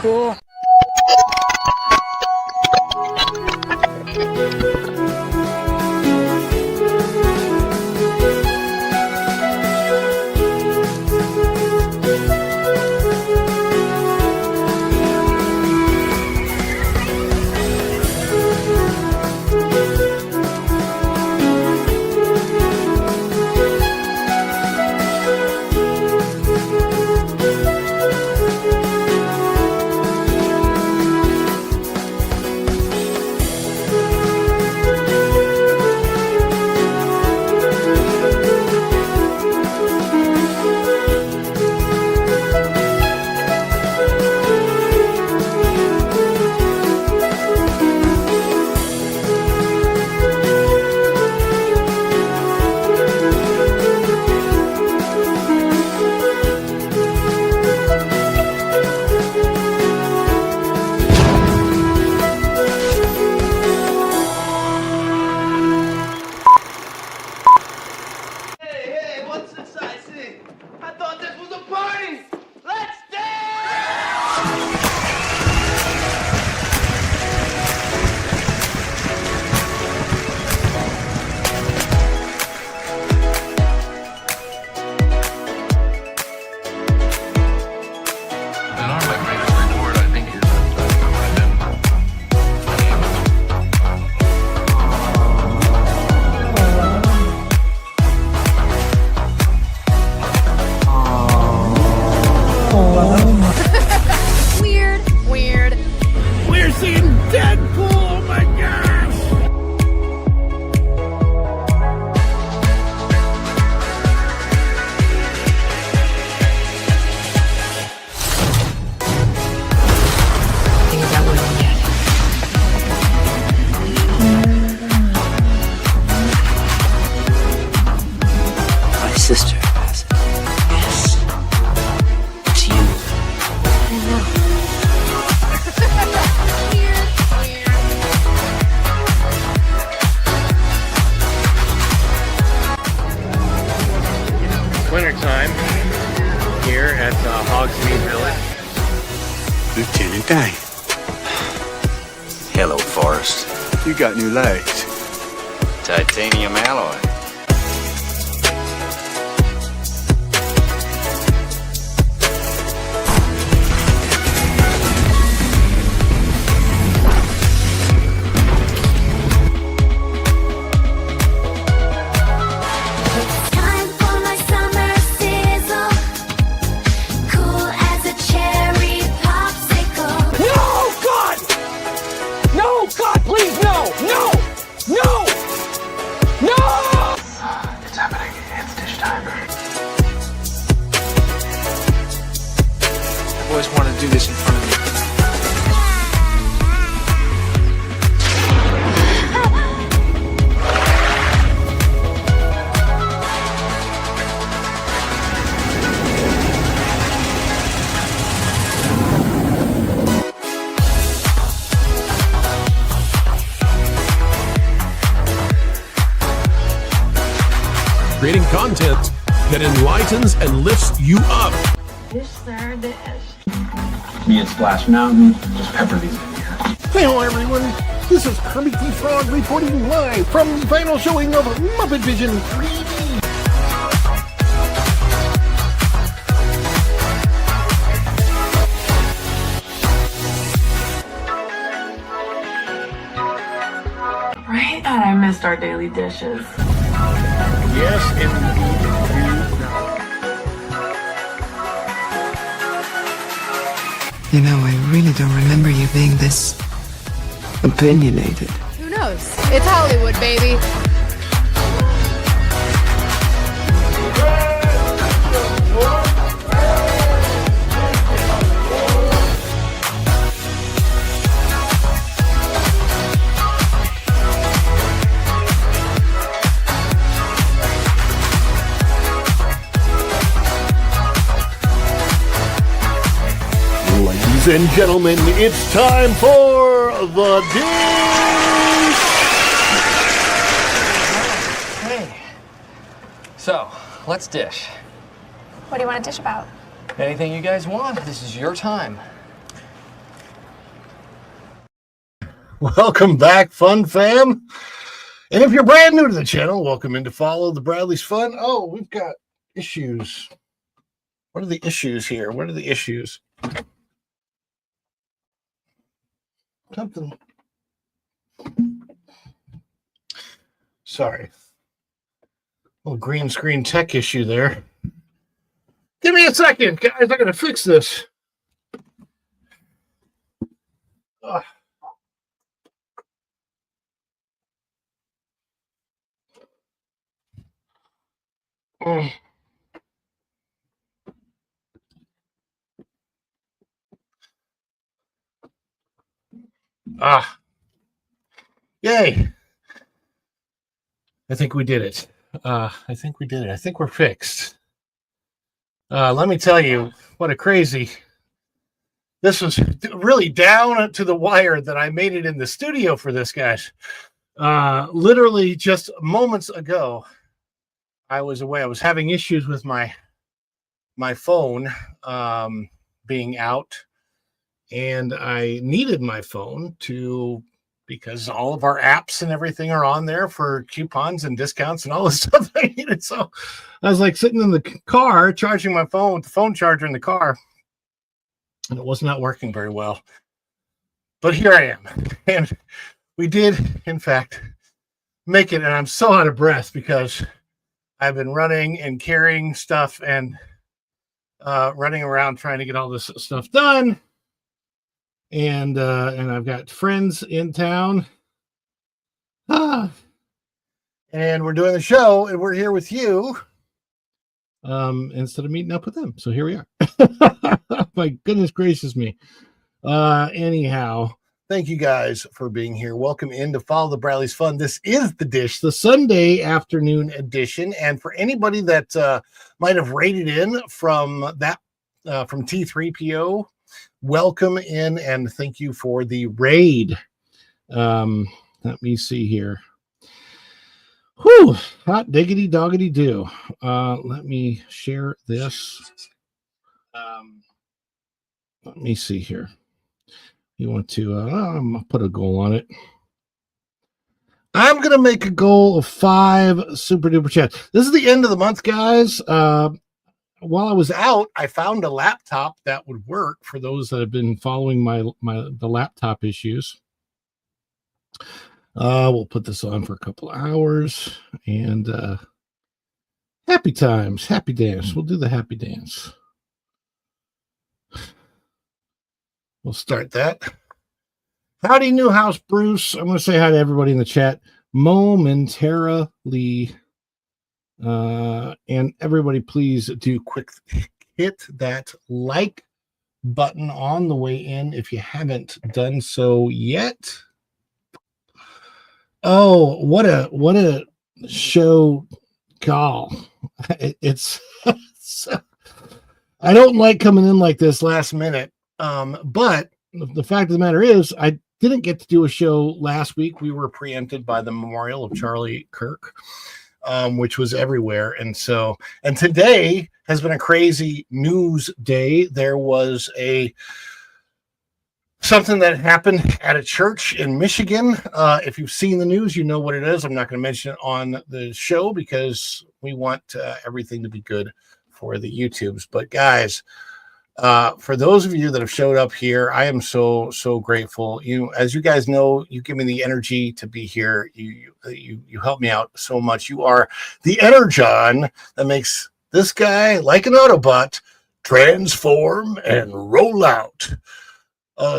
cool. Weird. We're seeing Deadpool! Oh my gosh! Think about Willie yet. My sister has it. Yes. It's you. I know. Wintertime here at Hogsmeade Village. Lieutenant Dane. Hello, Forrest. You got new legs. Titanium alloy. Time for my summer sizzle, cool as a cherry popsicle. No, God! No, God, please, no! No! No! No! It's happening. It's dish time. I've always wanted to do this in front of you. Creating content that enlightens and lifts you up. Dish, sir, dish. Me at Splash Mountain. Just pepper these in here. Hello, everyone. This is Kermit the Frog reporting live from the final showing of Muppet Vision 3D. Right? God, I missed our daily dishes. Yes, indeed. You know, I really don't remember you being this opinionated. Who knows? It's Hollywood, baby. Ladies and gentlemen, it's time for the dish! Hey. So, let's dish. What do you want to dish about? Anything you guys want. This is your time. Welcome back, Fun Fam. And if you're brand new to the channel, welcome in to follow the Bradley's Fun. Oh, we've got issues. What are the issues here? What are the issues? Something. Sorry. Little green screen tech issue there. Give me a second, guys. I'm going to fix this. Ugh. Mm. Yay. I think we did it. I think we did it. I think we're fixed. Let me tell you what a crazy. This was really down to the wire that I made it in the studio for this, guys. Literally just moments ago, I was away. I was having issues with my phone being out, and I needed my phone because all of our apps and everything are on there for coupons and discounts and all the stuff I needed. So I was like sitting in the car charging my phone with the phone charger in the car, and it was not working very well. But here I am, and we did, in fact, make it. And I'm so out of breath because I've been running and carrying stuff and running around trying to get all this stuff done. And I've got friends in town. And we're doing the show, and we're here with you instead of meeting up with them. So here we are. My goodness gracious me. Anyhow, thank you guys for being here. Welcome in to Follow the Bradley's Fun. This is The Dish, the Sunday afternoon edition. And for anybody that might have raided in from T3PO, welcome in and thank you for the raid. Let me see here. Whew, hot diggity doggity do. Let me share this. Let me see here. You want to I'm gonna put a goal on it. I'm gonna make a goal of 5 super duper chats. This is the end of the month, guys. While I was out, I found a laptop that would work for those that have been following the laptop issues. We'll put this on for a couple of hours, and happy times, happy dance. We'll do the happy dance. We'll start that. Howdy, Newhouse Bruce. I'm going to say hi to everybody in the chat momentarily. And everybody, please do quick hit that like button on the way in if you haven't done so yet. Oh, what a show call. It's I don't like coming in like this last minute. But the fact of the matter is, I didn't get to do a show last week. We were preempted by the memorial of Charlie Kirk, which was everywhere. And today has been a crazy news day. There was something that happened at a church in Michigan. If you've seen the news, you know what it is. I'm not going to mention it on the show because we want everything to be good for the YouTubes. But guys, for those of you that have showed up here, I am so grateful. As you guys know, you give me the energy to be here. You help me out so much. You are the energon that makes this guy, like an Autobot, transform and roll out.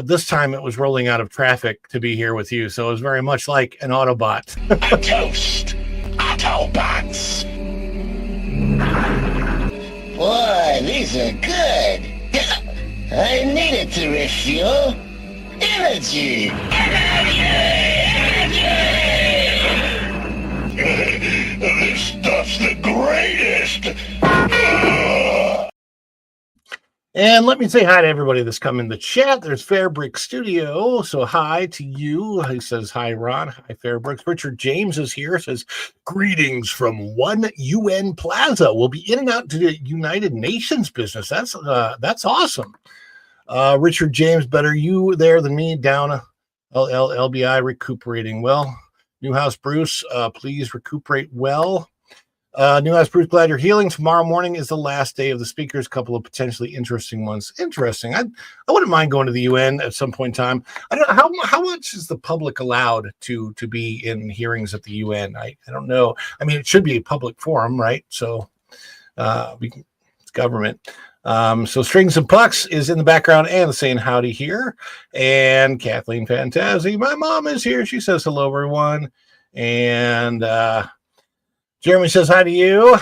This time it was rolling out of traffic to be here with you, so it was very much like an Autobot. A toast, Autobots. Boy, these are good. I needed to refuel. Energy! This stuff's the greatest! And let me say hi to everybody that's come in the chat. There's Fairbrick Studio, so hi to you. He says, hi, Ron. Hi, Fairbricks. Richard James is here, says, greetings from 1 UN Plaza. We'll be in and out to the United Nations business. That's awesome. Richard James, better you there than me down LBI recuperating well. Newhouse Bruce, please recuperate well. Newhouse Bruce, glad you're healing. Tomorrow morning is the last day of the speakers. Couple of potentially interesting ones. Interesting. I wouldn't mind going to the UN at some point in time. I don't know how much is the public allowed to be in hearings at the UN. I don't know. I mean, it should be a public forum, right? So it's government. So Strings and Pucks is in the background and saying howdy here. And Kathleen Fantazi, my mom is here. She says hello, everyone. And Jeremy says hi to you,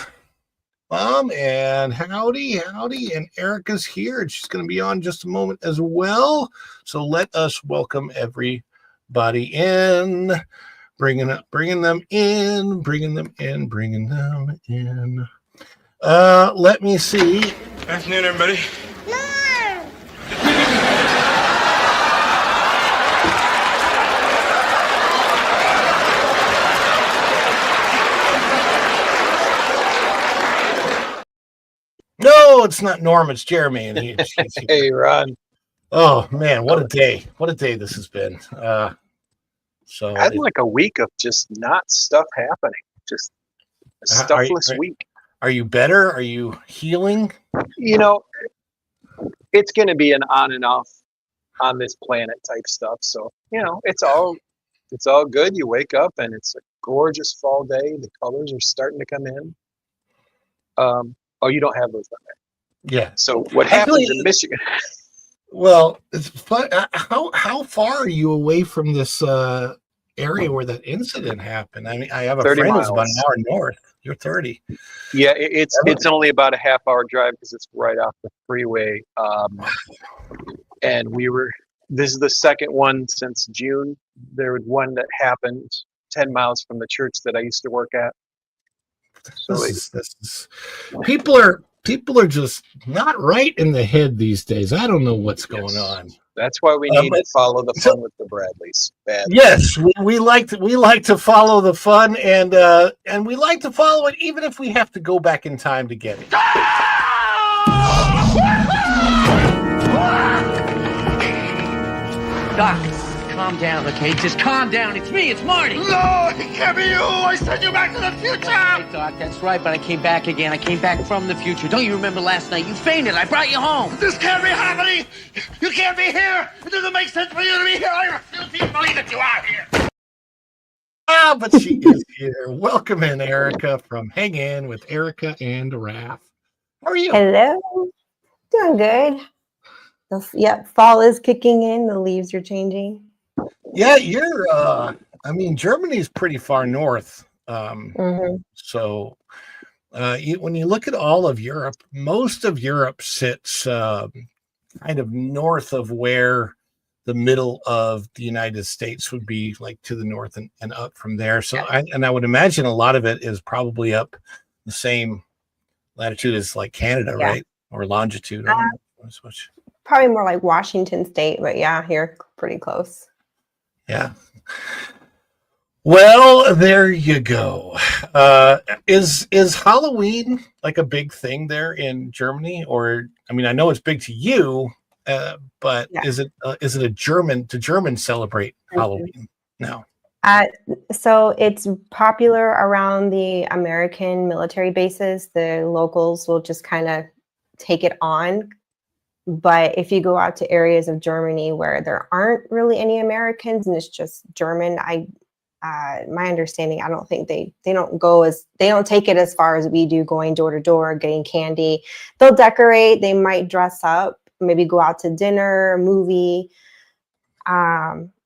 Mom, and howdy. And Erica's here, and she's going to be on just a moment as well. So let us welcome everybody in, bringing them in. Let me see. Afternoon, everybody. No, it's not Norm, it's Jeremy. And Hey, Ron. Oh man, what a day! What a day this has been. I had like a week of just not stuff happening. Just a stuffless week. Are you better? Are you healing? You know, it's going to be an on and off on this planet type stuff. So, you know, it's all good. You wake up and it's a gorgeous fall day. The colors are starting to come in. Oh, you don't have those on there. Yeah. So what happens in Michigan? Well, it's fun. How far are you away from this area where that incident happened? I mean, I have a friend who's about an hour north. You're 30. Yeah, it's only about a half-hour drive because it's right off the freeway. And this is the second one since June. There was one that happened 10 miles from the church that I used to work at. So this is people are just not right in the head these days. I don't know what's going on. That's why we need to follow the fun with the Bradleys. Yes, we like to follow the fun, and we like to follow it even if we have to go back in time to get it. Doc, calm down, okay? Just calm down. It's me. It's Marty. No, it can't be you. I sent you back to the future. Hey, Doc, that's right, but I came back again. I came back from the future. Don't you remember last night? You fainted. I brought you home. This can't be happening. You can't be here. It doesn't make sense for you to be here. I refuse to even believe that you are here. But she is here. Welcome in, Erica, from Hang In with Erica and Raph. How are you? Hello. Doing good. Yep, fall is kicking in. The leaves are changing. Yeah, you're. I mean, Germany's pretty far north. So, when you look at all of Europe, most of Europe sits kind of north of where the middle of the United States would be, like to the north and up from there. So, I would imagine a lot of it is probably up the same latitude as like Canada, right? Or longitude. I don't know. Probably more like Washington State, but yeah, here pretty close. Yeah. Well, there you go. Is Halloween like a big thing there in Germany? Or I mean, I know it's big to you, but is it a German? Do Germans celebrate Halloween? No. So it's popular around the American military bases. The locals will just kind of take it on. But if you go out to areas of Germany where there aren't really any Americans and it's just German, my understanding, I don't think they don't take it as far as we do, going door to door, getting candy. They'll decorate, they might dress up, maybe go out to dinner, movie,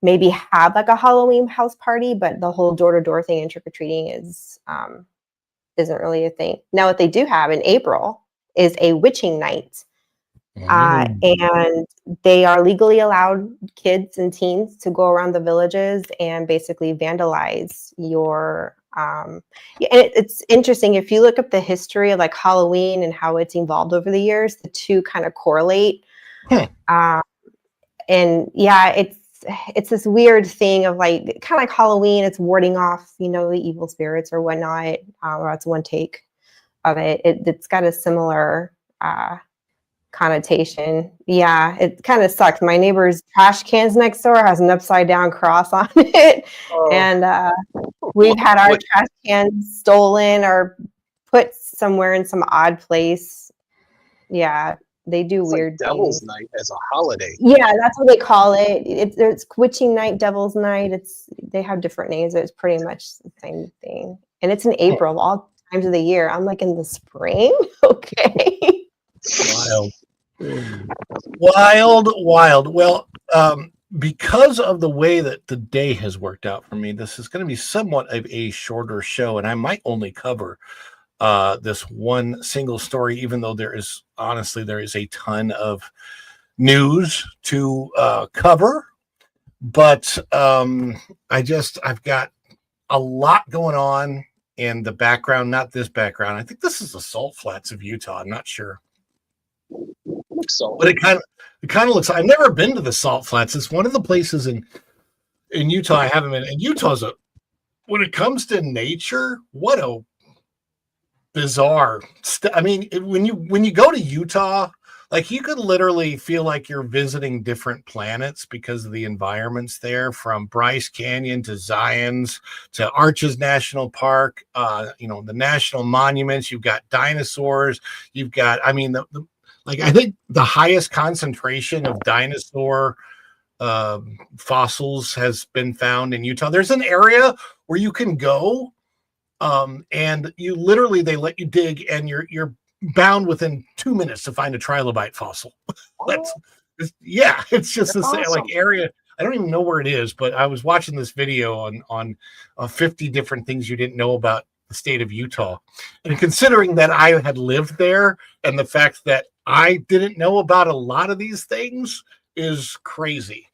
maybe have like a Halloween house party, but the whole door to door thing and trick or treating isn't really a thing. Now, what they do have in April is a witching night. And they are legally allowed kids and teens to go around the villages and basically vandalize your and it's interesting if you look up the history of like Halloween and how it's evolved over the years, the two kind of correlate. And yeah, it's this weird thing of like kind of like Halloween, it's warding off, the evil spirits or whatnot. Or that's one take of it. It's got a similar connotation. Yeah, it kind of sucks. My neighbor's trash cans next door has an upside down cross on it, and we've had our trash cans stolen or put somewhere in some odd place. Yeah, they do It's weird like Devil's things. Night as a holiday. Yeah, that's what they call it. It's Witching Night, Devil's Night. They have different names. It's pretty much the same thing, and it's in April, all times of the year. I'm like, in the spring, okay. Wild. Well, because of the way that the day has worked out for me, this is going to be somewhat of a shorter show, and I might only cover this one single story, even though there is a ton of news to cover. But I've got a lot going on in the background, not this background. I think this is the Salt Flats of Utah. I'm not sure. Looks so. But it kind of looks. I've never been to the Salt Flats. It's one of the places in Utah I haven't been. And Utah's when it comes to nature, what a bizarre. I mean, when you go to Utah, like you could literally feel like you're visiting different planets because of the environments there, from Bryce Canyon to Zion's to Arches National Park. The national monuments. You've got dinosaurs. You've got. I mean, I think the highest concentration of dinosaur fossils has been found in Utah. There's an area where you can go, and you literally they let you dig, and you're bound within 2 minutes to find a trilobite fossil. It's just this awesome. Like area. I don't even know where it is, but I was watching this video on 50 different things you didn't know about the state of Utah, and considering that I had lived there, and the fact that I didn't know about a lot of these things is crazy.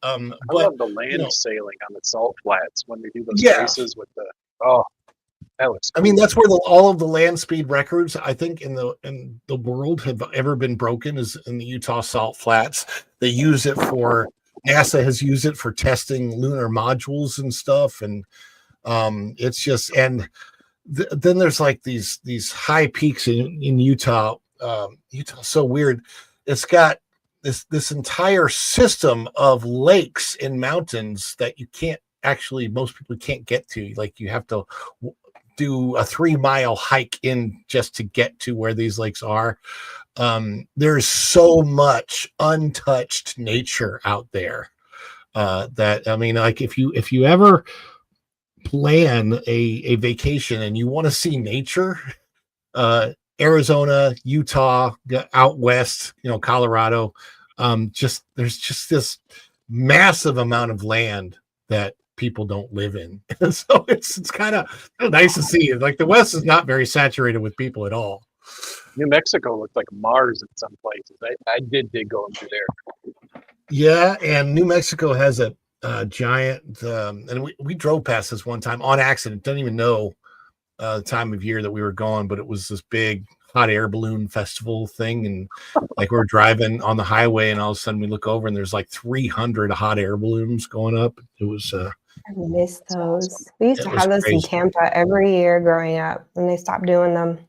I love the land sailing on the Salt Flats when they do those races with that was cool. I mean, that's where all of the land speed records I think in the world have ever been broken is in the Utah Salt Flats. They use it for NASA has used it for testing lunar modules and stuff, and it's just then there's like these high peaks in Utah. Utah's so weird. It's got this entire system of lakes and mountains that most people can't get to. Like you have to do a 3-mile hike in just to get to where these lakes are. There's so much untouched nature out there that, I mean, like if you ever plan a vacation and you want to see nature, Arizona, Utah, out west, Colorado, there's just this massive amount of land that people don't live in. So it's kind of nice to see. Like the West is not very saturated with people at all. New Mexico looked like Mars in some places. I did dig going through there. Yeah, and New Mexico has a giant, and we drove past this one time on accident. Didn't even know the time of year that we were going, but it was this big hot air balloon festival thing, and like we're driving on the highway, and all of a sudden we look over, and there's like 300 hot air balloons going up. It was I miss those. We used to have those in Tampa every year growing up, and they stopped doing them.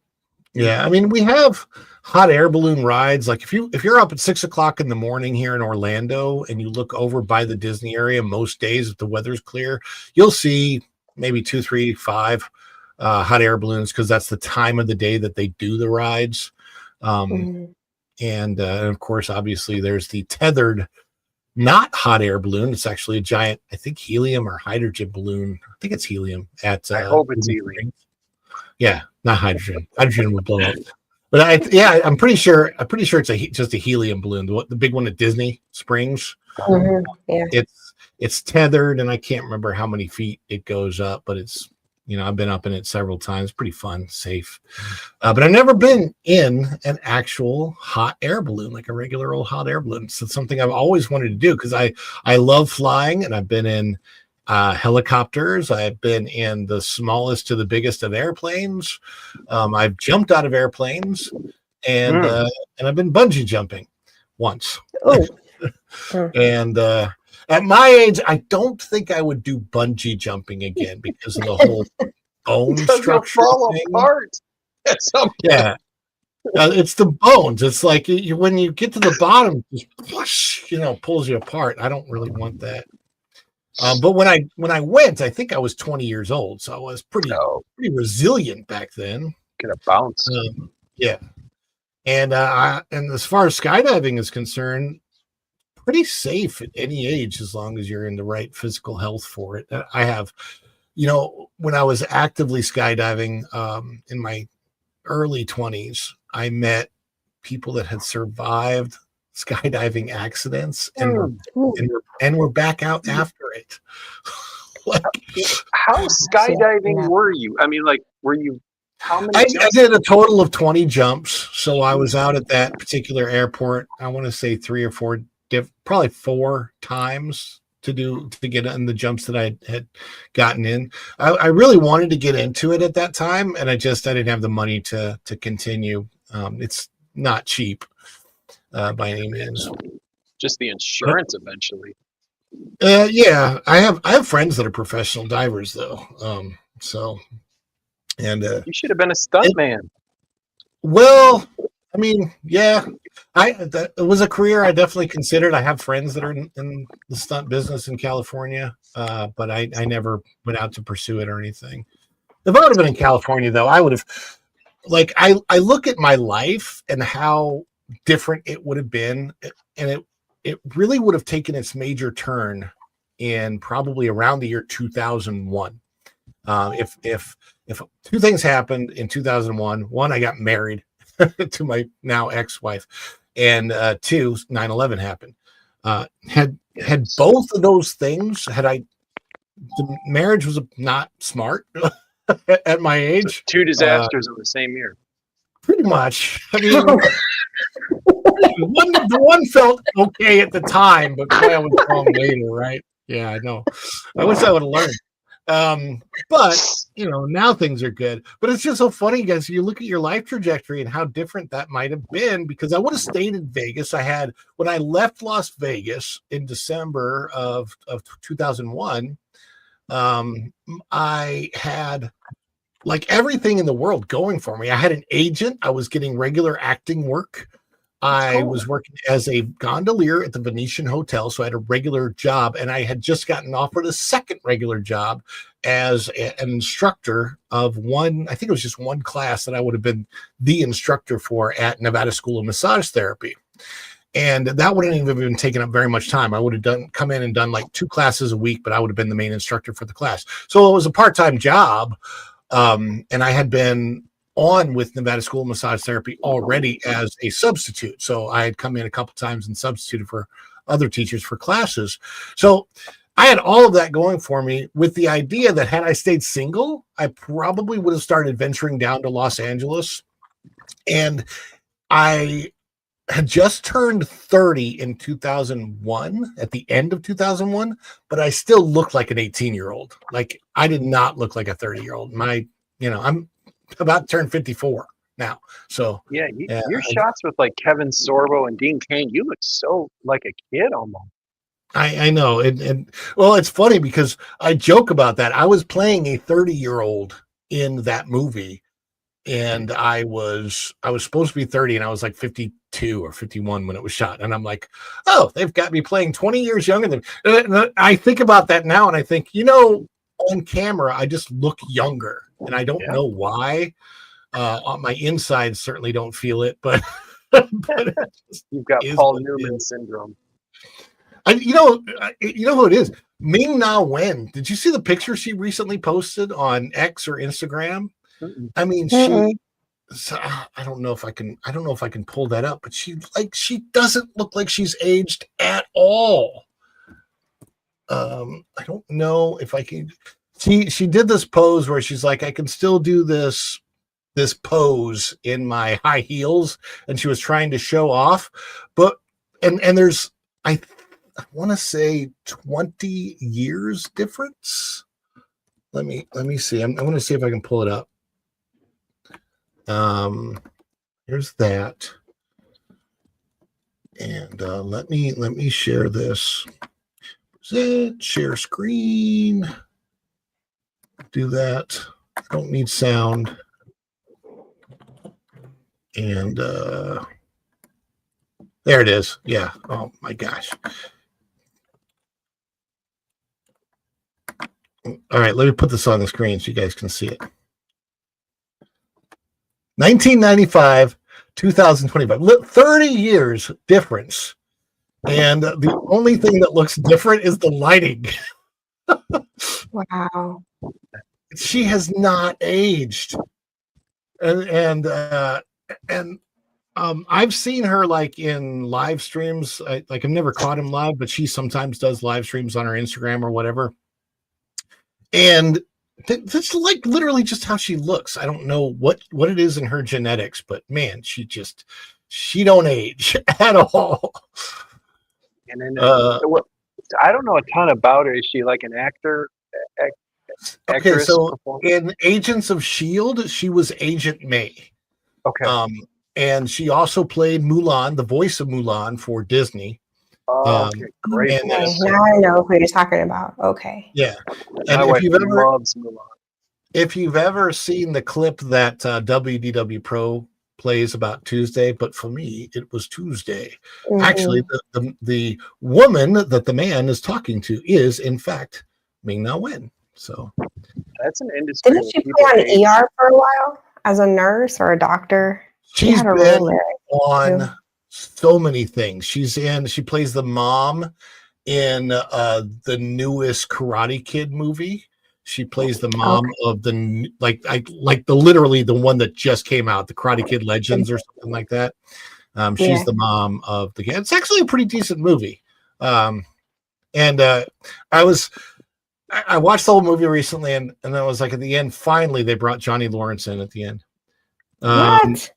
Yeah, I mean, we have hot air balloon rides. Like if you're up at 6 o'clock in the morning here in Orlando and you look over by the Disney area, most days if the weather's clear, you'll see maybe 2, 3, 5 hot air balloons, because that's the time of the day that they do the rides. And of course, obviously, there's the tethered, not hot air balloon. It's actually a giant, I think, helium or hydrogen balloon. I think it's helium. I hope it's helium. Yeah, not hydrogen. Hydrogen would blow up. But I'm pretty sure it's just a helium balloon. The big one at Disney Springs. Mm-hmm. Yeah. It's tethered, and I can't remember how many feet it goes up, but it's, I've been up in it several times. Pretty fun, safe. But I've never been in an actual hot air balloon, like a regular old hot air balloon. So it's something I've always wanted to do because I love flying, and I've been in helicopters. I've been in the smallest to the biggest of airplanes. I've jumped out of airplanes, and I've been bungee jumping once. Oh. And at my age, I don't think I would do bungee jumping again because of the whole bone structure fall thing. apart at some point. Yeah. It's the bones. It's like when you get to the bottom, just whoosh, pulls you apart. I don't really want that. But when I went, I think I was 20 years old, so I was pretty resilient back then. Get a bounce. Yeah, and as far as skydiving is concerned, pretty safe at any age as long as you're in the right physical health for it. I have, when I was actively skydiving in my early 20s, I met people that had survived skydiving accidents and were back out after it. How skydiving were you? I mean, like, were you? How many? I did a total of 20 jumps. So I was out at that particular airport. I want to say 3 or 4, probably 4 times to get in the jumps that I had gotten in. I really wanted to get into it at that time, and I didn't have the money to continue. It's not cheap by any means. Just the insurance eventually. Yeah, I have friends that are professional divers though. You should have been a stuntman. Well, I mean, yeah, it was a career I definitely considered. I have friends that are in the stunt business in California, but I never went out to pursue it or anything. If I would have been in California, though, I would have. Like I look at my life and how different it would have been, and it really would have taken its major turn in probably around the year 2001. If 2 things happened in 2001, one, I got married to my now ex-wife, and 2, 9/11 happened. Had both of those things, the marriage was not smart at my age. So 2 disasters in the same year. Pretty much. I mean, the one felt okay at the time, but boy, I was wrong later, right? Yeah, I know. I wish I would have learned. But now things are good. But it's just so funny, guys. You look at your life trajectory and how different that might have been, because I would have stayed in Vegas. When I left Las Vegas in December of 2001, I had like everything in the world going for me. I had an agent. I was getting regular acting work. I was working as a gondolier at the Venetian Hotel, so I had a regular job, and I had just gotten offered a second regular job as an instructor of one. I think it was just one class that I would have been the instructor for at Nevada School of Massage Therapy. And that wouldn't even have been taking up very much time. I would have come in and done like 2 classes a week, but I would have been the main instructor for the class. So it was a part-time job. And I had been on with Nevada School of Massage Therapy already as a substitute. So I had come in a couple times and substituted for other teachers for classes. So I had all of that going for me, with the idea that had I stayed single, I probably would have started venturing down to Los Angeles. And I had just turned 30 in 2001, at the end of 2001, but I still looked like an 18-year-old. Like, I did not look like a 30-year-old. I'm about to turn 54 now. So yeah, your shots with like Kevin Sorbo and Dean Cain, you look so like a kid almost. I know. And well, it's funny because I joke about that. I was playing a 30-year-old in that movie, and I was supposed to be 30, and I was like 52 or 51 when it was shot. And I'm like, oh, they've got me playing 20 years younger than me. And I think about that now, and I think, on camera, I just look younger, and I don't know why. On my insides certainly don't feel it, but you've got Paul Newman syndrome. You know who it is? Ming Na Wen. Did you see the picture she recently posted on X or Instagram? I mean, I don't know if I can pull that up, but she doesn't look like she's aged at all. I don't know if I can. She did this pose where she's like, I can still do this pose in my high heels, and she was trying to show off, but and there's I want to say 20 years difference. Let me see. I'm going to see if I can pull it up. Here's that, and let me share this. Share screen. Do that. I don't need sound. And there it is. Yeah. Oh my gosh. All right, let me put this on the screen so you guys can see it. 1995, 2025, 30 years difference. And the only thing that looks different is the lighting. Wow. She has not aged. And I've seen her like in live streams. I've never caught him live, but she sometimes does live streams on her Instagram or whatever. And that's like literally just how she looks. I don't know what it is in her genetics, but man, she don't age at all. And then I don't know a ton about her. Is she like an actor? Okay, so in Agents of S.H.I.E.L.D., she was Agent May. Okay. And she also played Mulan, the voice of Mulan for Disney. Oh, okay, great. And now I know who you're talking about. Okay. Yeah. And if you've ever seen the clip that WDW Pro plays about Tuesday, but for me, it was Tuesday. Mm-hmm. Actually, the woman that the man is talking to is, in fact, Ming-Na Wen. So that's an industry. Didn't she play on ER for a while as a nurse or a doctor? She's been on so many things. She plays the mom in the newest Karate Kid movie. She plays the mom of the literally the one that just came out, the Karate Kid Legends or something like that. She's the mom of the kid. It's actually a pretty decent movie. I watched the whole movie recently, and I was like, at the end, finally they brought Johnny Lawrence in at the end. What?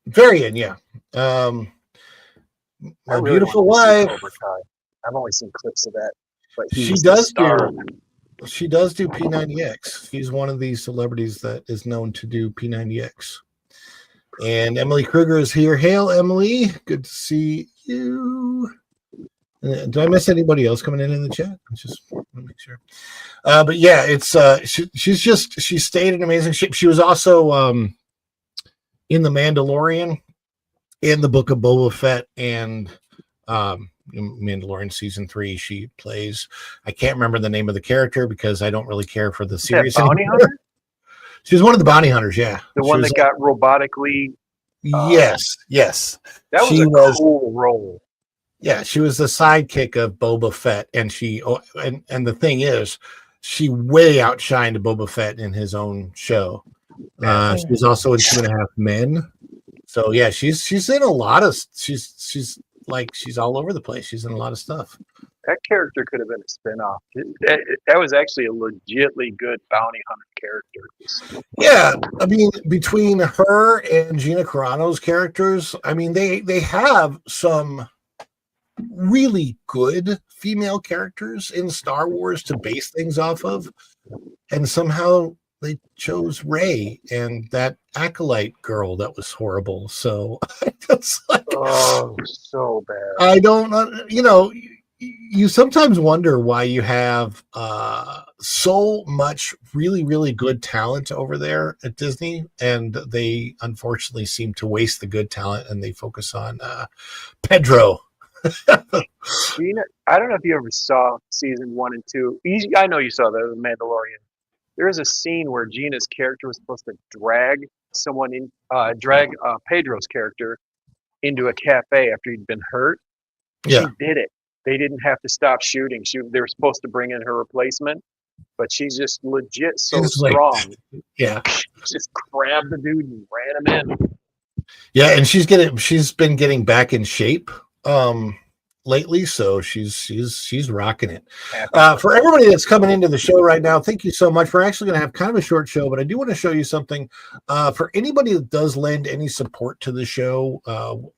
Very end, yeah. My really beautiful wife. I've only seen clips of that, but she does do P90X. She's one of these celebrities that is known to do P90X. And Emily Kruger is here. Hail, Emily. Good to see you. Do I miss anybody else coming in the chat? I just want to make sure. But yeah, it's she stayed in amazing shape. She was also in The Mandalorian, in the Book of Boba Fett, and Mandalorian season 3. She plays, I can't remember the name of the character because I don't really care for the series anymore. She was one of the bounty hunters, yeah. The one that got robotically. Yes. That was a cool role. Yeah, she was the sidekick of Boba Fett, and and the thing is, she way outshined Boba Fett in his own show. She was also in 2.5 Men. So yeah, she's in a lot of she's all over the place. She's in a lot of stuff. That character could have been a spinoff. That was actually a legitly good bounty hunter character. Yeah, I mean, between her and Gina Carano's characters, I mean, they have some really good female characters in Star Wars to base things off of, and somehow they chose Rey and that acolyte girl that was horrible. So it's like, oh, so bad. I don't, you sometimes wonder why you have so much really, really good talent over there at Disney, and they unfortunately seem to waste the good talent and they focus on Pedro. Gina, I don't know if you ever saw season 1 and 2. I know you saw The Mandalorian. There is a scene where Gina's character was supposed to drag Pedro's character into a cafe after he'd been hurt. Yeah. She did it. They didn't have to stop shooting. They were supposed to bring in her replacement, but she's just legit so strong. Yeah. Just grabbed the dude and ran him in. Yeah, and she's been getting back in shape lately, so she's rocking it. For everybody that's coming into the show right now, thank you so much. We're actually going to have kind of a short show, but I do want to show you something. For anybody that does lend any support to the show,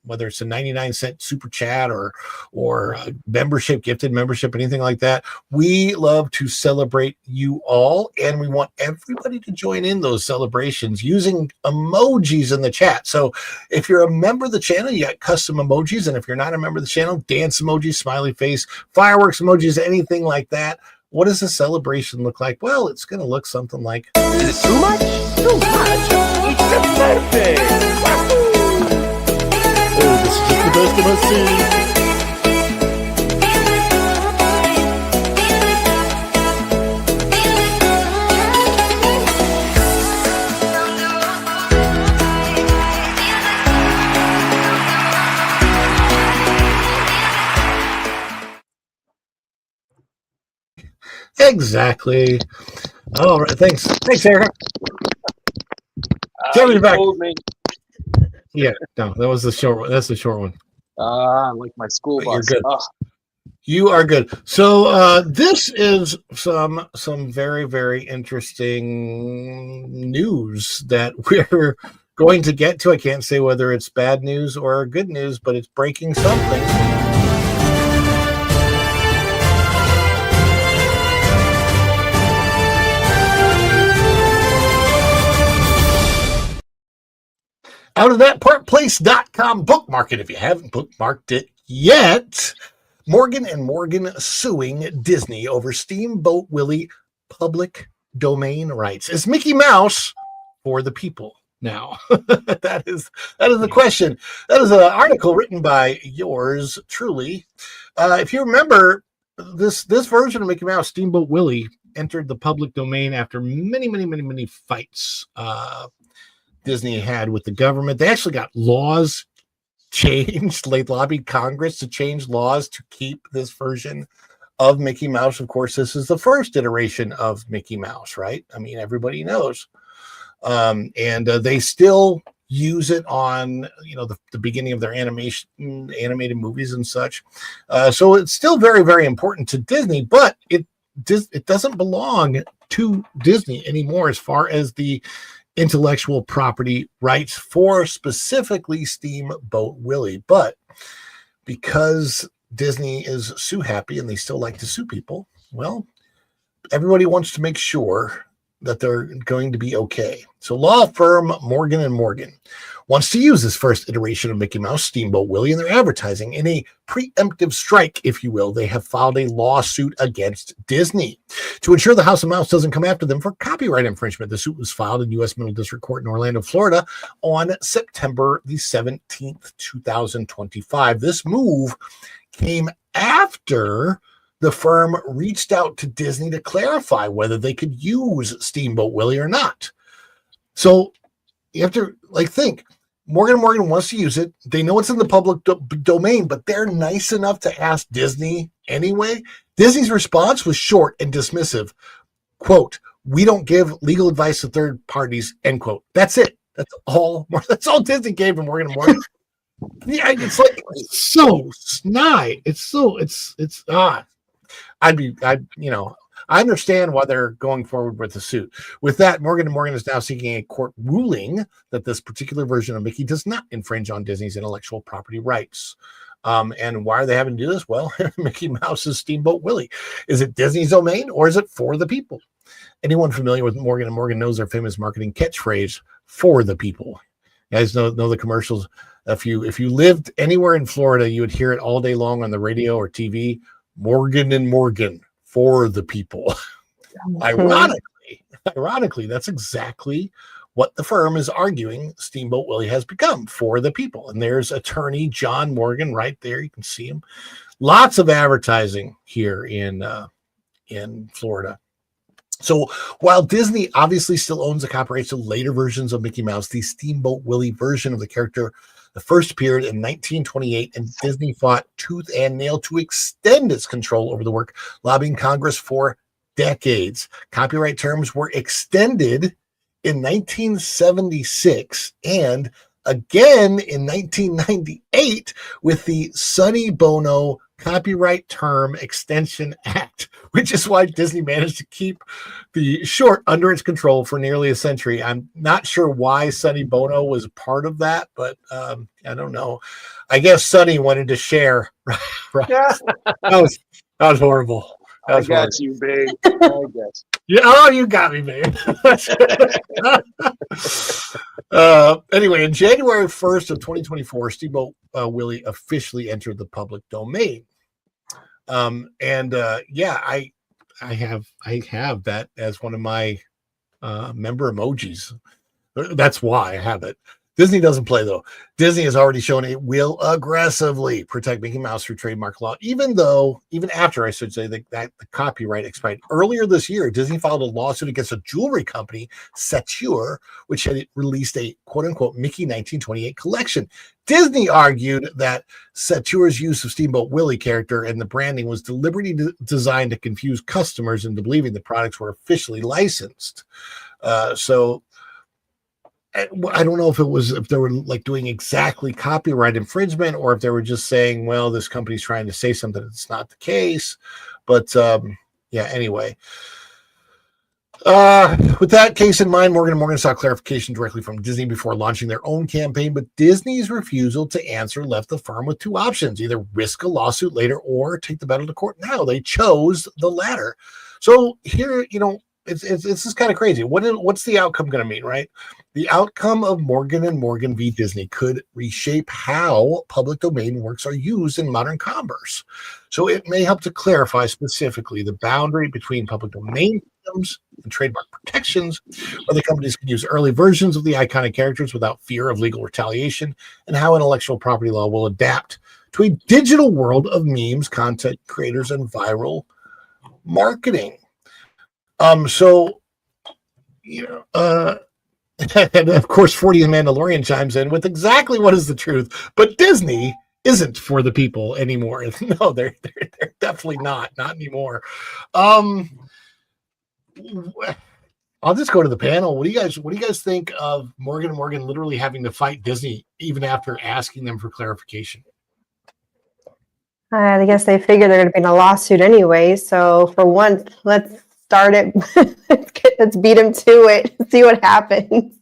whether it's a 99-cent super chat or membership, gifted membership, anything like that, we love to celebrate you all, and we want everybody to join in those celebrations using emojis in the chat. So if you're a member of the channel, you got custom emojis, and if you're not a member of the channel, dance emojis, smiley face, fireworks emojis, anything like that. what does the celebration look like? Well, it's going to look something like. Is it too much? Too much? It's the birthday! Oh, this is just the best of my scene. Exactly. All right. Thanks, Erica. Tell me You back. told me. Yeah, no, that was the short one. That's the short one. Like my school But bus. you're good. Ah. You are good. So this is some very, very interesting news that we're going to get to. I can't say whether it's bad news or good news, but it's breaking something. Out of that partplace.com bookmark it if you haven't bookmarked it yet. Morgan & Morgan suing Disney over Steamboat Willie public domain rights. Is Mickey Mouse for the people now? that is the question. That is an article written by yours truly. If you remember, this version of Mickey Mouse, Steamboat Willie, entered the public domain after many fights Disney had with the government. They actually got laws changed. They lobbied Congress to change laws to keep this version of Mickey Mouse. Of course, this is the first iteration of Mickey Mouse, right? I mean, everybody knows. And they still use it on, the beginning of their animated movies and such. So it's still very, very important to Disney, but it doesn't belong to Disney anymore as far as the intellectual property rights for specifically Steamboat Willie. But because Disney is sue happy and they still like to sue people, well, everybody wants to make sure that they're going to be okay. So law firm Morgan & Morgan wants to use this first iteration of Mickey Mouse, Steamboat Willie, in their advertising. In a preemptive strike, if you will, they have filed a lawsuit against Disney to ensure the House of Mouse doesn't come after them for copyright infringement. The suit was filed in U.S. Middle District Court in Orlando, Florida on September the 17th, 2025. This move came after the firm reached out to Disney to clarify whether they could use Steamboat Willie or not. So you have to think. Morgan & Morgan wants to use it. They know it's in the public domain, but they're nice enough to ask Disney anyway. Disney's response was short and dismissive. Quote, "We don't give legal advice to third parties," end quote. That's it. That's all Disney gave to Morgan & Morgan. Yeah, it's like so snide. I understand why they're going forward with the suit. With that, Morgan & Morgan is now seeking a court ruling that this particular version of Mickey does not infringe on Disney's intellectual property rights. And why are they having to do this? Well, Mickey Mouse's Steamboat Willie. Is it Disney's domain or is it for the people? Anyone familiar with Morgan & Morgan knows their famous marketing catchphrase, "for the people." You guys know the commercials. If you lived anywhere in Florida, you would hear it all day long on the radio or TV. Morgan & Morgan, for the people. Ironically, that's exactly what the firm is arguing Steamboat Willie has become, for the people. And there's attorney John Morgan right there. You can see him. Lots of advertising here in Florida. So while Disney obviously still owns the copyrights to later versions of Mickey Mouse, the Steamboat Willie version of the character the first appeared in 1928, and Disney fought tooth and nail to extend its control over the work, lobbying Congress for decades. Copyright terms were extended in 1976 and again in 1998 with the Sonny Bono Copyright Term Extension Act, which is why Disney managed to keep the short under its control for nearly a century. I'm not sure why Sonny Bono was part of that, but I don't know. I guess Sonny wanted to share. Right? That was horrible. I got you, babe. I guess. Yeah, oh, you got me, babe. Anyway, in January 1st of 2024, Steamboat Willie officially entered the public domain. I I have that as one of my member emojis. That's why I have it. Disney doesn't play though. Disney has already shown it will aggressively protect Mickey Mouse through trademark law, even after I should say that the copyright expired earlier this year. Disney filed a lawsuit against a jewelry company, Sateur, which had released a quote unquote Mickey 1928 collection. Disney argued that Sauteur's use of Steamboat Willie character and the branding was deliberately designed to confuse customers into believing the products were officially licensed. So I don't know if they were like doing exactly copyright infringement or if they were just saying, well, this company's trying to say something that's not the case. But yeah, anyway. With that case in mind, Morgan & Morgan sought clarification directly from Disney before launching their own campaign, but Disney's refusal to answer left the firm with two options: either risk a lawsuit later or take the battle to court now. They chose the latter. So here, it's just kind of crazy. What's the outcome going to mean, right? The outcome of Morgan & Morgan v. Disney could reshape how public domain works are used in modern commerce. So it may help to clarify specifically the boundary between public domain systems and trademark protections, whether companies can use early versions of the iconic characters without fear of legal retaliation, and how intellectual property law will adapt to a digital world of memes, content creators, and viral marketing. So, and of course, 40 and Mandalorian chimes in with exactly what is the truth, but Disney isn't for the people anymore. No, they're definitely not anymore. I'll just go to the panel. What do you guys think of Morgan & Morgan literally having to fight Disney even after asking them for clarification? I guess they figure they're going to be in a lawsuit anyway. So for once, let's start it. Let's beat them to it. See what happens.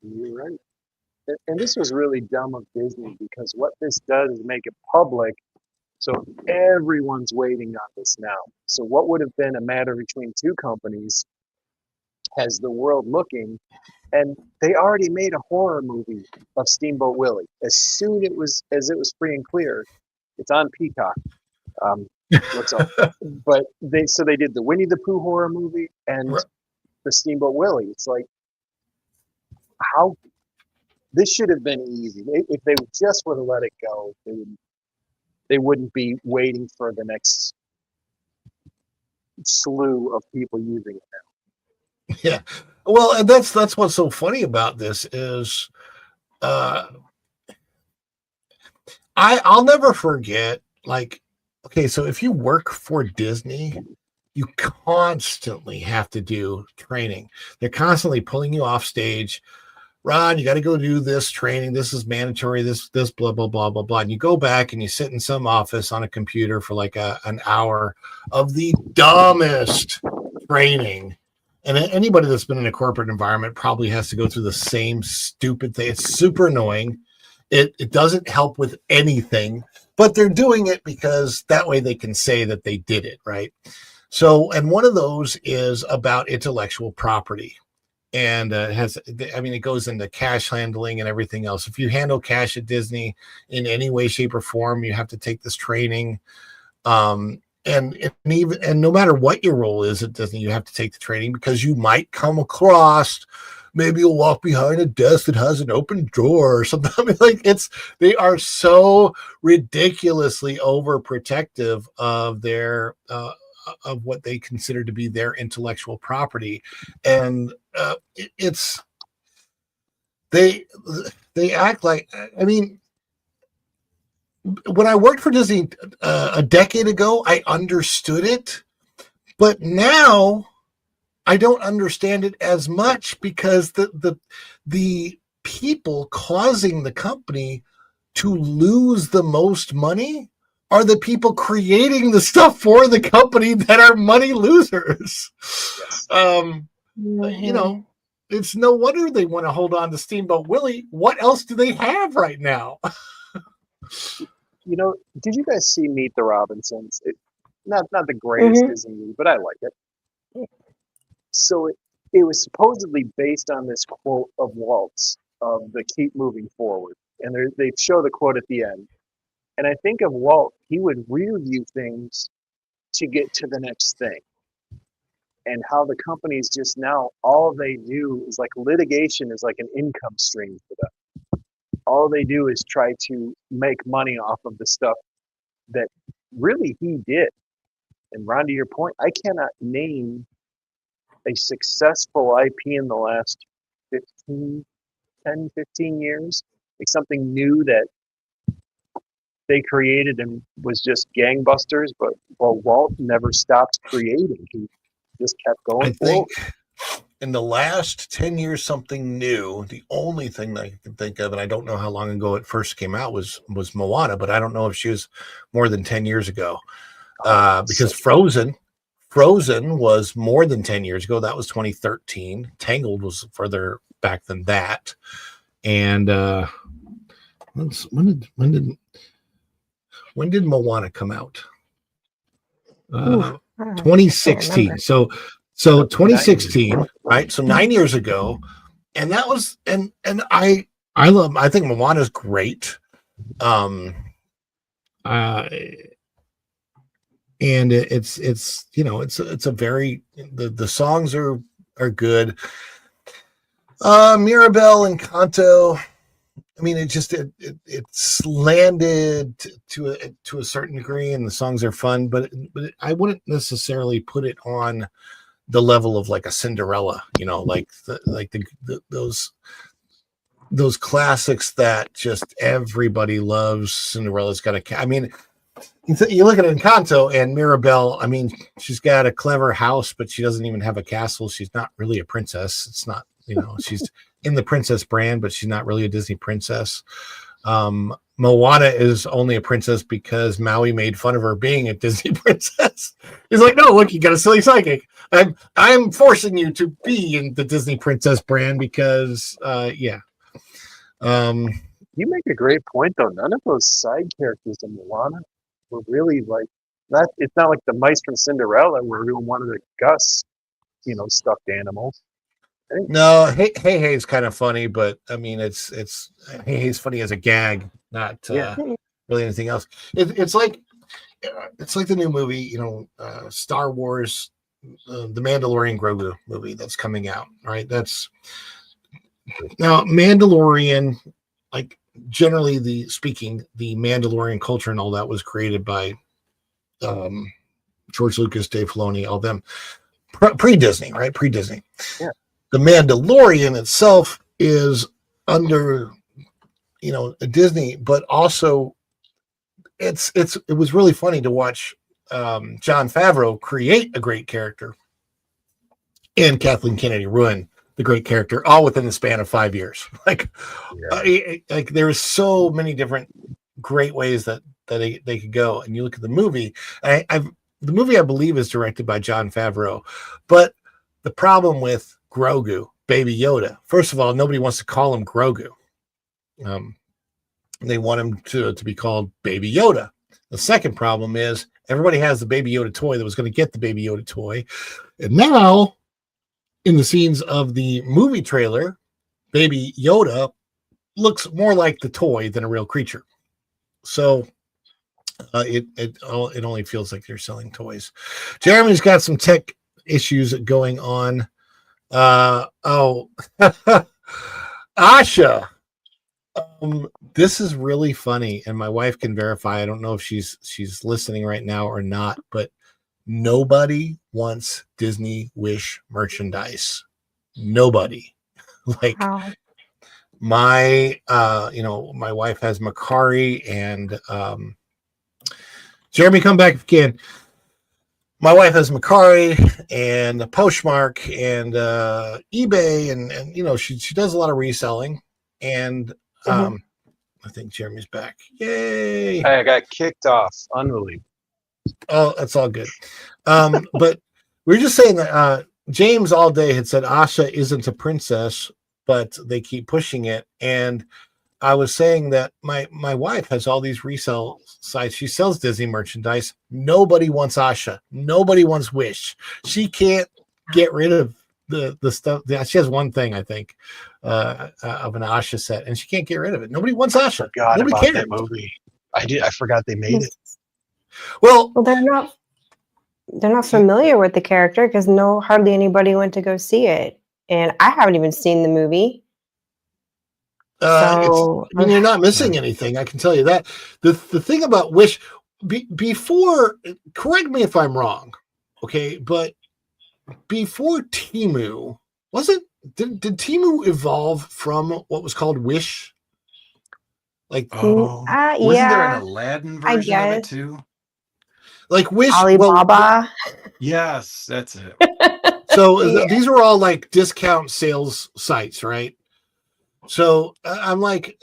You're right. And this was really dumb of Disney because what this does is make it public. So everyone's waiting on this now. So what would have been a matter between two companies has the world looking, and they already made a horror movie of Steamboat Willie. As soon as it was free and clear, it's on Peacock. Looks up. But they did the Winnie the Pooh horror movie and the Steamboat Willie. It's like, how this should have been easy. If they just would have let it go, they wouldn't be waiting for the next slew of people using it now. Yeah. Well, and that's what's so funny about this is I'll never forget, like, okay, so if you work for Disney, you constantly have to do training. They're constantly pulling you off stage. Ron, you got to go do this training. This is mandatory. This blah, blah, blah, blah, blah. And you go back and you sit in some office on a computer for like an hour of the dumbest training. And anybody that's been in a corporate environment probably has to go through the same stupid thing. It's super annoying. It doesn't help with anything, but they're doing it because that way they can say that they did it, right? So, and one of those is about intellectual property. And it goes into cash handling and everything else. If you handle cash at Disney in any way, shape, or form, you have to take this training. And no matter what your role is at Disney, you have to take the training because you might come across, maybe you'll walk behind a desk that has an open drawer or something. I mean, they are so ridiculously overprotective of their of what they consider to be their intellectual property, and they act like, I mean, when I worked for Disney a decade ago, I understood it, but now I don't understand it as much because the people causing the company to lose the most money are the people creating the stuff for the company that are money losers. It's no wonder they want to hold on to Steamboat Willie. What else do they have right now? Did you guys see Meet the Robinsons? Not the greatest Disney movie, but I like it. So it was supposedly based on this quote of Walt's of the keep moving forward. And they show the quote at the end. And I think of Walt, he would rear view things to get to the next thing. And how the companies just now, all they do is like litigation is like an income stream for them. All they do is try to make money off of the stuff that really he did. And Ron, to your point, I cannot name a successful IP in the last 10, 15 years, like something new that they created and was just gangbusters, but Walt never stopped creating. He just kept going. I think in the last 10 years, something new, the only thing that I can think of, and I don't know how long ago it first came out, was Moana, but I don't know if she was more than 10 years ago. Because Frozen was more than 10 years ago. That was 2013. Tangled was further back than that. And when did Moana come out? 2016. So 2016, right? So 9 years ago. And that was and I think Moana's great. And it's you know, it's a very, the songs are good. Mirabelle and Kanto, I mean, it's landed to a certain degree, and the songs are fun, but I wouldn't necessarily put it on the level of like a Cinderella, you know, like those classics that just everybody loves. Cinderella's got a I mean, you look at Encanto and Mirabelle, I mean, she's got a clever house, but she doesn't even have a castle. She's not really a princess. It's not, you know, she's in the princess brand, but she's not really a Disney princess. Moana is only a princess because Maui made fun of her being a Disney princess. He's like, no, look, you got a silly psychic. I'm forcing you to be in the Disney princess brand because, yeah. You make a great point, though. None of those side characters in Moana were really like that. It's not like the mice from Cinderella where everyone wanted a Gus, you know, stuffed animals. No, Hey Hey's kind of funny, but I mean, it's Hey Hey's funny as a gag, not really anything else. It's like the new movie, you know, Star Wars, the Mandalorian Grogu movie that's coming out, right? That's now Mandalorian, like generally speaking, the Mandalorian culture and all that was created by George Lucas, Dave Filoni, all them pre-Disney, right? Pre-Disney. Yeah. The Mandalorian itself is under, you know, Disney, but also it was really funny to watch Jon Favreau create a great character and Kathleen Kennedy ruin the great character all within the span of 5 years. Like there's so many different great ways that they could go. And you look at the movie, the movie I believe is directed by Jon Favreau, but the problem with Grogu, Baby Yoda, first of all, nobody wants to call him Grogu. They want him to be called Baby Yoda. The second problem is everybody has the Baby Yoda toy that was going to get the Baby Yoda toy. And now in the scenes of the movie trailer, Baby Yoda looks more like the toy than a real creature. So it only feels like they're selling toys. Jeremy's got some tech issues going on. Asha. This is really funny, and my wife can verify. I don't know if she's listening right now or not, but nobody wants Disney Wish merchandise. Nobody. Like my my wife has Macari and Jeremy, come back if you can. My wife has Macari and Poshmark and eBay and you know, she does a lot of reselling, and I think Jeremy's back. Yay! I got kicked off. Unbelievable. Oh, that's all good. But we were just saying that James all day had said Asha isn't a princess, but they keep pushing it. And I was saying that my wife has all these resale sites. She sells Disney merchandise. Nobody wants Asha. Nobody wants Wish. She can't get rid of the stuff. She has one thing, I think, of an Asha set, and she can't get rid of it. Nobody wants Asha. Nobody cares. That movie. I forgot they made it. Well, they're not. they're not familiar with the character because hardly anybody went to go see it, and I haven't even seen the movie. So I mean, you're not missing anything. I can tell you that. The thing about Wish, before, correct me if I'm wrong, okay, but before Temu, did Temu evolve from what was called Wish? Like, wasn't there an Aladdin version of it too? Like Wish, Alibaba. Yes, that's it. So these were all like discount sales sites, right? So I'm like,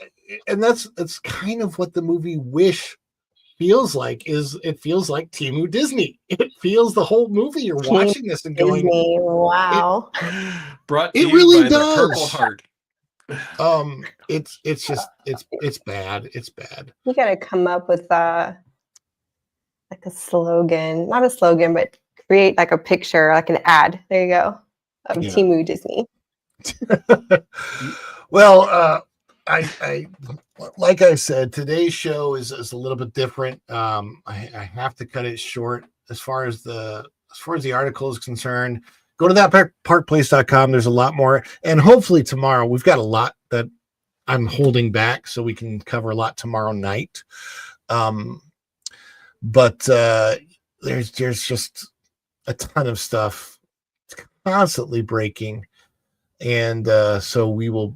and that's kind of what the movie Wish feels like. It feels like Temu Disney. It feels the whole movie. You're watching this and going, Disney, wow. Brought to it you really by does. The Purple Heart. It's just it's bad. It's bad. You gotta come up with like a slogan, not a slogan, but create like a picture, like an ad. There you go, of Temu Disney. Well, I like I said, today's show is a little bit different. I have to cut it short as far as the article is concerned. Go to thatparkplace.com. There's a lot more, and hopefully tomorrow we've got a lot that I'm holding back so we can cover a lot tomorrow night. But there's just a ton of stuff constantly breaking. And so we will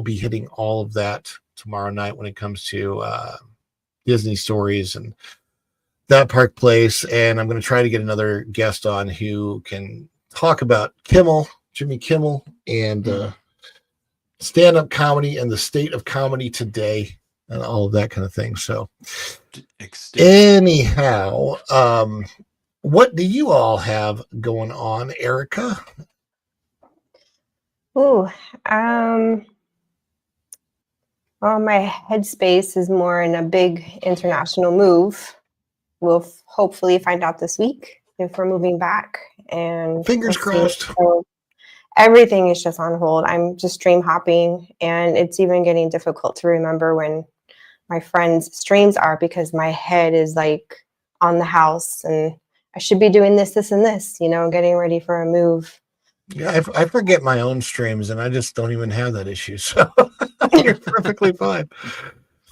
be hitting all of that tomorrow night when it comes to Disney stories and That Park Place. And I'm going to try to get another guest on who can talk about Jimmy Kimmel, and stand-up comedy and the state of comedy today and all of that kind of thing. So anyhow, what do you all have going on, Erica? Well, my headspace is more in a big international move. We'll hopefully find out this week if we're moving back, and fingers crossed. So everything is just on hold. I'm just stream hopping, and it's even getting difficult to remember when my friends' streams are because my head is like on the house and I should be doing this, and this, getting ready for a move. Yeah, I forget my own streams, and I just don't even have that issue. So you're perfectly fine.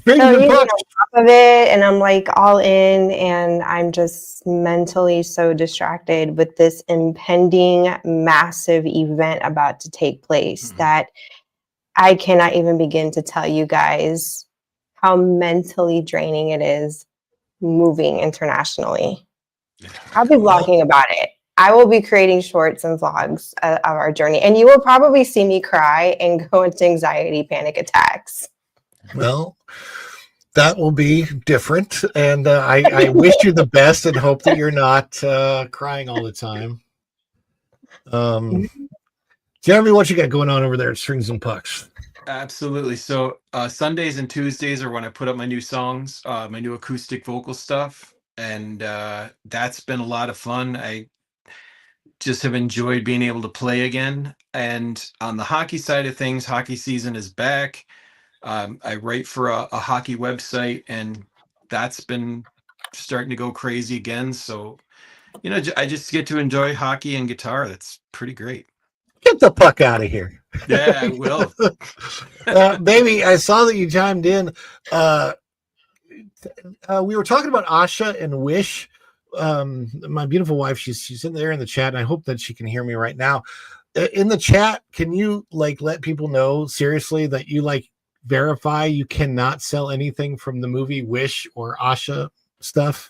So on top of it, and I'm like all in, and I'm just mentally so distracted with this impending massive event about to take place that I cannot even begin to tell you guys how mentally draining it is moving internationally. I'll be vlogging about it. I will be creating shorts and vlogs of our journey, and you will probably see me cry and go into anxiety panic attacks. Well, that will be different, and I wish you the best and hope that you're not crying all the time. Jeremy, what you got going on over there at Strings and Pucks? Absolutely. So Sundays and Tuesdays are when I put up my new songs, my new acoustic vocal stuff, and that's been a lot of fun. I just have enjoyed being able to play again. And on the hockey side of things, hockey season is back. I write for a hockey website, and that's been starting to go crazy again. So, I just get to enjoy hockey and guitar. That's pretty great. Get the puck out of here. Yeah, I will. Baby, I saw that you chimed in. We were talking about Asha and Wish. My beautiful wife, she's in there in the chat, and I hope that she can hear me right now. In the chat, can you let people know seriously that you verify you cannot sell anything from the movie Wish or Asha stuff?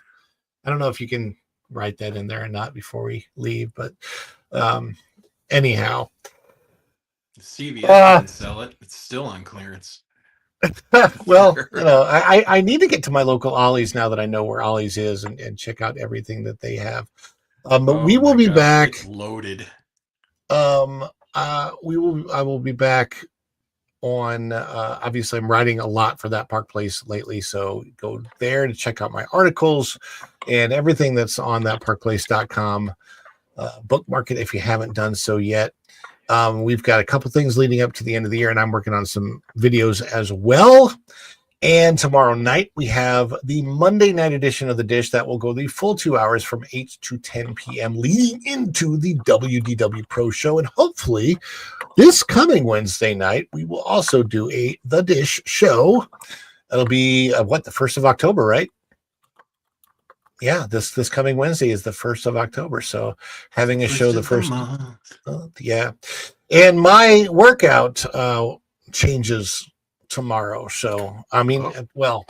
I don't know if you can write that in there or not before we leave, but anyhow, CVS can sell it. It's still on clearance. Well, I need to get to my local Ollie's now that I know where Ollie's is and check out everything that they have. But we will be back. It's loaded. I will be back on. Obviously, I'm writing a lot for That Park Place lately, so go there to check out my articles and everything that's on thatparkplace.com. Bookmark it if you haven't done so yet. We've got a couple things leading up to the end of the year, and I'm working on some videos as well. And tomorrow night, we have the Monday night edition of The Dish that will go the full 2 hours from 8 to 10 p.m., leading into the WDW Pro Show. And hopefully, this coming Wednesday night, we will also do a The Dish show. It'll be, the 1st of October, right? Yeah, this coming Wednesday is the 1st of October. So having a show the first. Yeah. And my workout changes tomorrow. So, I mean, well,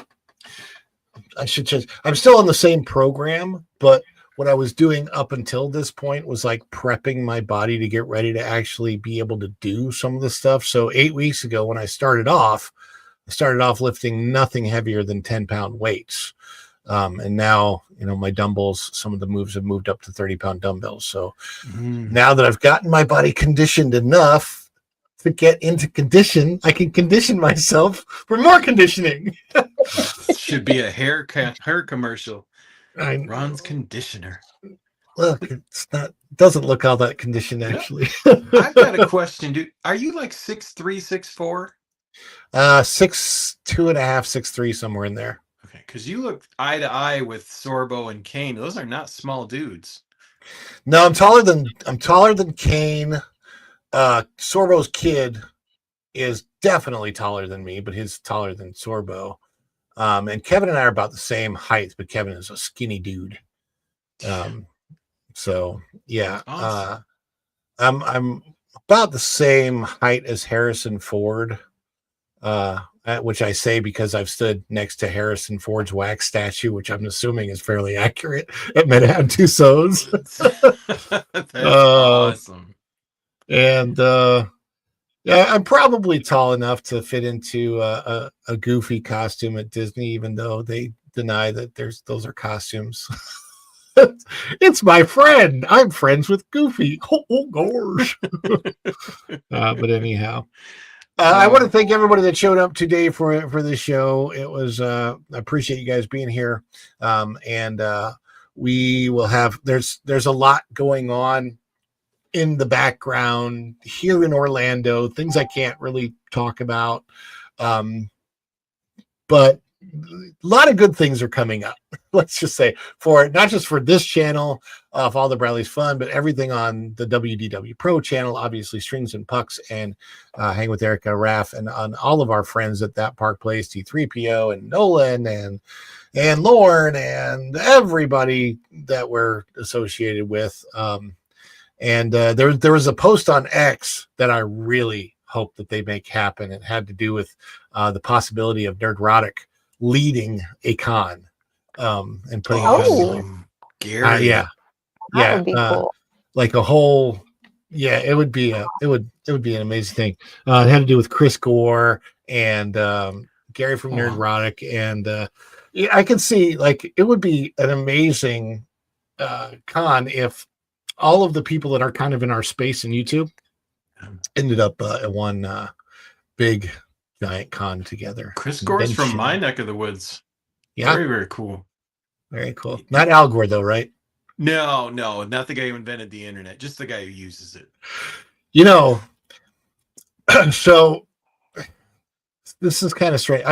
I should change. I'm still on the same program, but what I was doing up until this point was like prepping my body to get ready to actually be able to do some of the stuff. So 8 weeks ago, when I started off lifting nothing heavier than 10-pound weights. And now, my dumbbells, some of the moves have moved up to 30-pound dumbbells. So now that I've gotten my body conditioned enough to get into condition, I can condition myself for more conditioning. Should be a hair commercial. Ron's conditioner. Look, doesn't look all that conditioned actually. I've got a question, dude. Are you like 6'3", 6'4"? 6'2.5", 6'3", somewhere in there. Okay, because you look eye to eye with Sorbo and Kane. Those are not small dudes. No, I'm taller than Kane. Sorbo's kid is definitely taller than me, but he's taller than Sorbo. And Kevin and I are about the same height, but Kevin is a skinny dude. So yeah, awesome. I'm about the same height as Harrison Ford, which I say because I've stood next to Harrison Ford's wax statue, which I'm assuming is fairly accurate at Madame Tussauds. That's awesome. And yeah, I'm probably tall enough to fit into a Goofy costume at Disney, even though they deny that those are costumes. It's my friend. I'm friends with Goofy. Oh gosh. But anyhow, I want to thank everybody that showed up today for the show. It was I appreciate you guys being here. And we will have there's a lot going on in the background here in Orlando, things I can't really talk about. But a lot of good things are coming up. Let's just say for not just for this channel of All the Bradley's Fun, but everything on the WDW Pro channel, obviously Strings and Pucks and Hang with Erica, Raph, and on all of our friends at That Park Place, T3PO and Nolan and Lauren and everybody that we're associated with. And there was a post on X that I really hope that they make happen. It had to do with the possibility of Nerdrotic leading a con and putting Gary. That would be cool. Like a whole it would be an amazing thing. It had to do with Chris Gore and Gary from Nerdrotic, and I can see like it would be an amazing con if all of the people that are kind of in our space in YouTube ended up at one big giant con together. Chris Gore's from my neck of the woods. Yeah. Very, very cool. Very cool. Not Al Gore though, right? No, not the guy who invented the internet, just the guy who uses it. So this is kind of strange.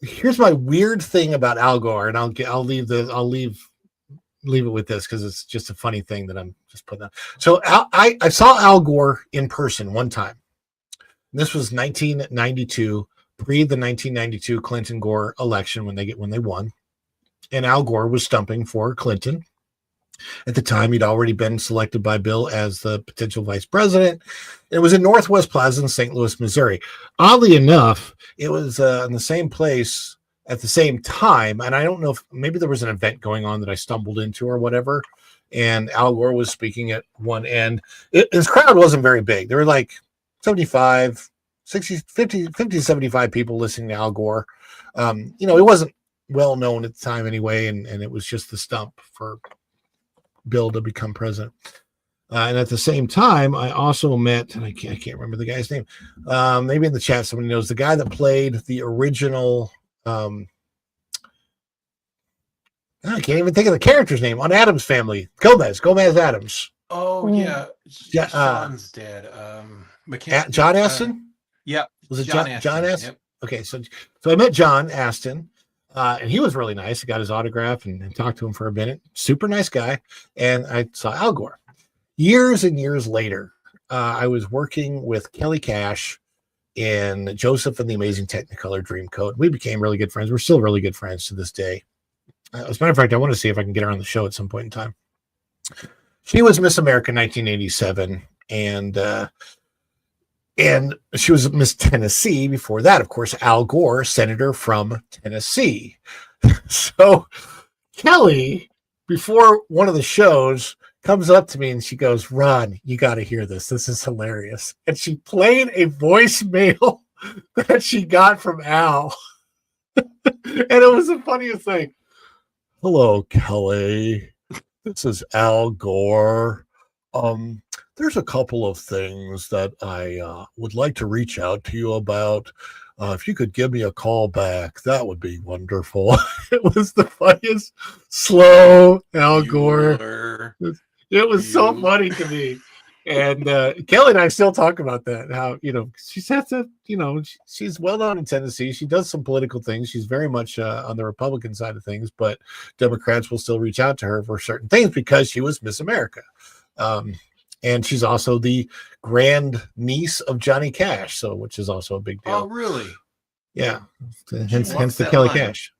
Here's my weird thing about Al Gore, and I'll leave it with this because it's just a funny thing that I'm just putting out. So I saw Al Gore in person one time. This was 1992, pre the 1992 Clinton Gore election when they won, and Al Gore was stumping for Clinton. At the time, he'd already been selected by Bill as the potential vice president. It was in Northwest Plaza in St. Louis, Missouri. Oddly enough, it was in the same place at the same time, and I don't know if maybe there was an event going on that I stumbled into or whatever, and Al Gore was speaking at one end. His crowd wasn't very big. There were like 75, 60, 50, 75 people listening to Al Gore. It wasn't well known at the time anyway, and it was just the stump for Bill to become president. And at the same time, I also met, and I can't remember the guy's name. Maybe in the chat somebody knows the guy that played the original. I can't even think of the character's name on Addams Family. Gomez Addams. Oh yeah, Sean's dad. John Aston. Yeah, was it John Aston? Yep. Okay, so I met John Aston, and he was really nice. I got his autograph and talked to him for a minute. Super nice guy. And I saw Al Gore. Years and years later, I was working with Kelly Cash in Joseph and the Amazing Technicolor Dreamcoat. We became really good friends. We're still really good friends to this day. As a matter of fact, I want to see if I can get her on the show at some point in time. She was Miss America 1987, and she was Miss Tennessee before that. Of course, Al Gore, senator from Tennessee. So Kelly, before one of the shows, comes up to me and she goes, "Ron, you got to hear this. This is hilarious." And she played a voicemail that she got from Al. And it was the funniest thing. "Hello, Kelly. This is Al Gore. There's a couple of things that I would like to reach out to you about. If you could give me a call back, that would be wonderful." It was the funniest, slow Al Gore. It was so funny to me. And Kelly and I still talk about that, how, she's had to, she's well known in Tennessee. She does some political things. She's very much on the Republican side of things, but Democrats will still reach out to her for certain things because she was Miss America. And she's also the grand niece of Johnny Cash, which is also a big deal. Oh, really? Yeah. Hence the Kelly Cash.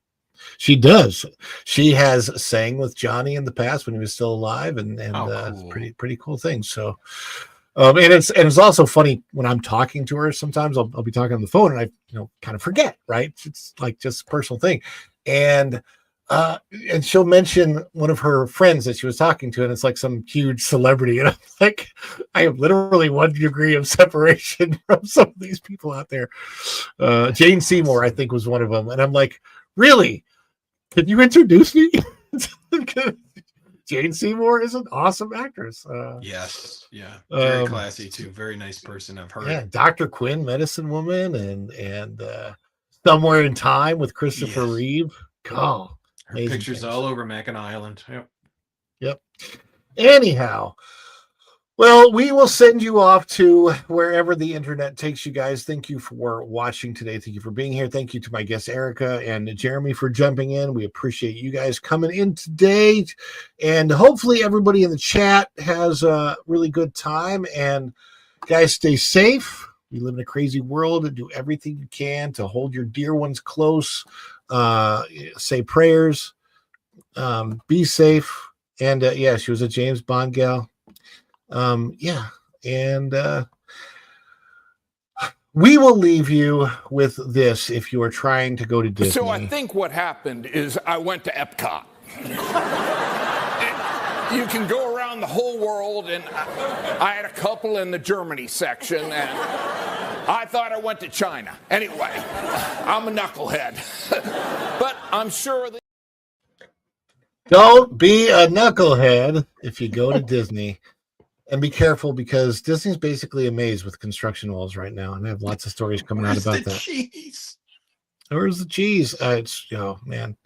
She does. She has sang with Johnny in the past when he was still alive, and cool. pretty cool thing. So, and it's also funny when I'm talking to her. Sometimes I'll be talking on the phone and I kind of forget. Right? It's like just a personal thing, and she'll mention one of her friends that she was talking to, and it's like some huge celebrity, and I'm like, I have literally 1 degree of separation from some of these people out there. Jane Seymour, I think, was one of them, and I'm like, really? Can you introduce me? Jane Seymour is an awesome actress. Yes, yeah, very classy too. Very nice person. I've heard. Yeah, Dr. Quinn, Medicine Woman, and Somewhere in Time with Christopher Reeve. Oh, her pictures all over Mackinac Island. Yep. Anyhow, well, we will send you off to wherever the internet takes you guys. Thank you for watching today. Thank you for being here. Thank you to my guests, Erica and Jeremy, for jumping in. We appreciate you guys coming in today. And hopefully everybody in the chat has a really good time. And guys, stay safe. We live in a crazy world, and do everything you can to hold your dear ones close. Say prayers. Be safe. And she was a James Bond gal. And we will leave you with this if you are trying to go to Disney. So I think what happened is I went to Epcot. You can go around the whole world, and I had a couple in the Germany section, and I thought I went to China. Anyway, I'm a knucklehead. But I'm sure that... Don't be a knucklehead if you go to Disney. And be careful, because Disney's basically a maze with construction walls right now, and I have lots of stories coming out about that. Cheese? Where's the cheese? It's man.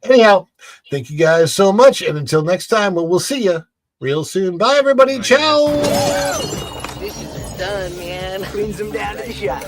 Anyhow, thank you guys so much, and until next time, we'll see you real soon. Bye, everybody. Ciao. Dishes are done, man. Cleans them down to the shop.